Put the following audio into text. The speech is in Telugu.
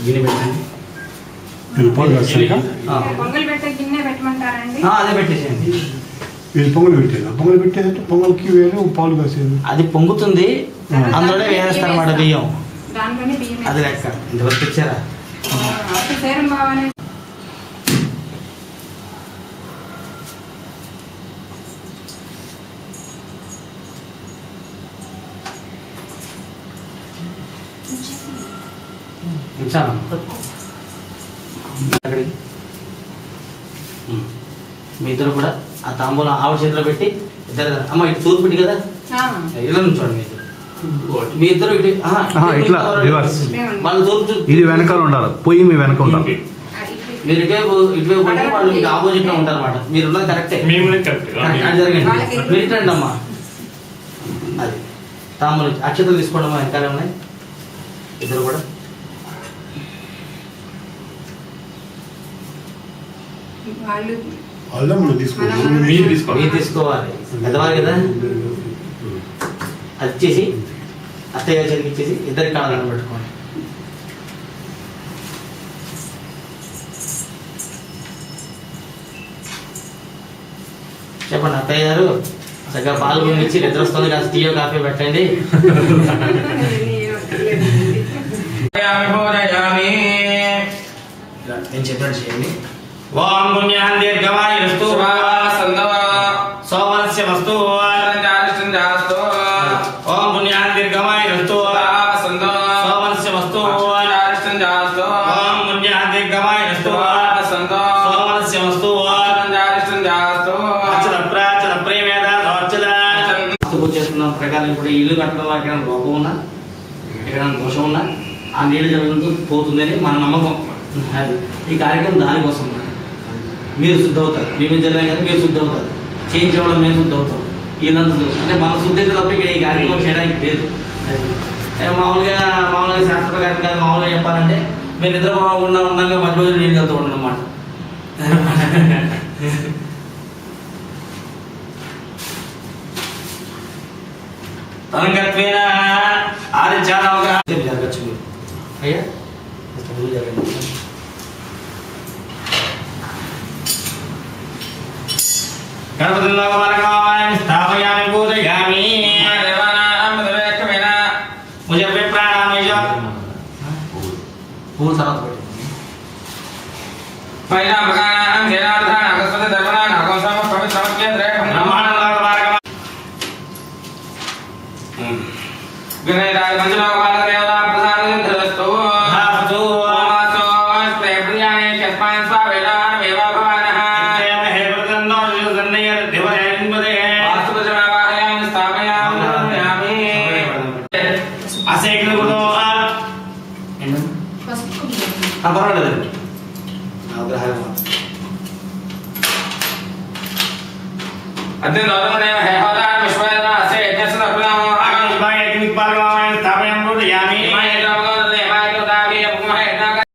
గిన్నె పెట్టండి. పొంగల్ పెట్టే గిన్నె పెట్టమంటారండి? అదే పెట్టేసేయండి. వీళ్ళు పొంగల్ పెట్టేది. పొంగల్ పెట్టేది పొంగల్కి వేరు, పాలు కాసేది. అది పొంగుతుంది, అందులోనే వేరేస్తారన్నమాట బియ్యం. దాంట్లోనే బియ్యం అది లెక్క. ఇంతవరకు తెచ్చారా? సేరం బాగానే. మీ ఇద్దరు కూడా ఆ తాంబూలం ఆవిడ చేతిలో పెట్టి ఇద్దరు అమ్మ ఇటు తూర్పు పెట్టి కదా ఇలా చూడండి. మీ ఇద్దరు ఇటు ఇట్లా రివర్స్. వాళ్ళు తూర్పు ఇది వెనకాల ఉండాలి, పొయ్యి మీ వెనక ఉండాలి. మీరు ఇటువైపు ఉంటే వాళ్ళు మీకు ఆపోజిట్ లో ఉంటారు అనమాట. మీరు ఉన్నది కరెక్టే. జరగండి. మీరు ఇటండి అమ్మా. అది తాంబూలం అక్షతలు తీసుకోవడం వెనకాలే ఉన్నాయి ఇద్దరు కూడా. మీరు తీసుకోవాలి పెద్దవారు కదా. అది ఇచ్చేసి అత్తయ్య చేతికి ఇచ్చేసి ఇద్దరికి కాళ్ళని పెట్టుకోండి. చెప్పండి అత్తయ్య గారు, చక్కగా పాలు పొంగిచ్చి నిద్ర వస్తుంది, కాస్త టీయో కాఫీ పెట్టండి. నేను చెప్పినట్టు చేయండి. ఓం పుణ్యాన్ దీర్ఘమాయురస్తు సోమనస్య వస్తు. ఓం పుణ్యాన్ దీర్ఘమాయురస్తు సోమనస్య వస్తు. ఓం పుణ్యాన్ దీర్ఘమాయురస్తు సోమనస్య వస్తు. చేస్తున్న ప్రకారం ఇప్పుడు ఇల్లు కట్టడంలో ఎక్కడైనా లోపం ఉన్నా, ఎక్కడైనా దోషం ఉన్నా ఆ నీళ్ళు జరుగుతూ పోతుందని మన నమ్మకం. ఈ కార్యక్రమం దానికోసం. మీరు శుద్ధి అవుతారు, మీ మీద జరిగిన కదా మీరు శుద్ధి అవుతారు, చేయించడం మేము శుద్ధి అవుతాం. వీళ్ళంతా అంటే మన శుద్ధి అయితే తప్ప ఇక్కడ ఈ కార్యక్రమం చేయడానికి లేదు. మామూలుగా శాస్త్ర ప్రకారం కాదు. మామూలుగా చెప్పాలంటే మీరు నిద్ర ఉండగా మధ్య రోజులు నీళ్ళు వెళ్తూ ఉండడం అన్నమాట. తరంగత్వేన ఆదిత్యానవగా జరగచ్చు. అయ్యా జరగండి. గణపతి స్థాపయామి పూజయామి. ముజే ప్రాణామయ పూల తర్వాత పర్వాలేదండి. అదే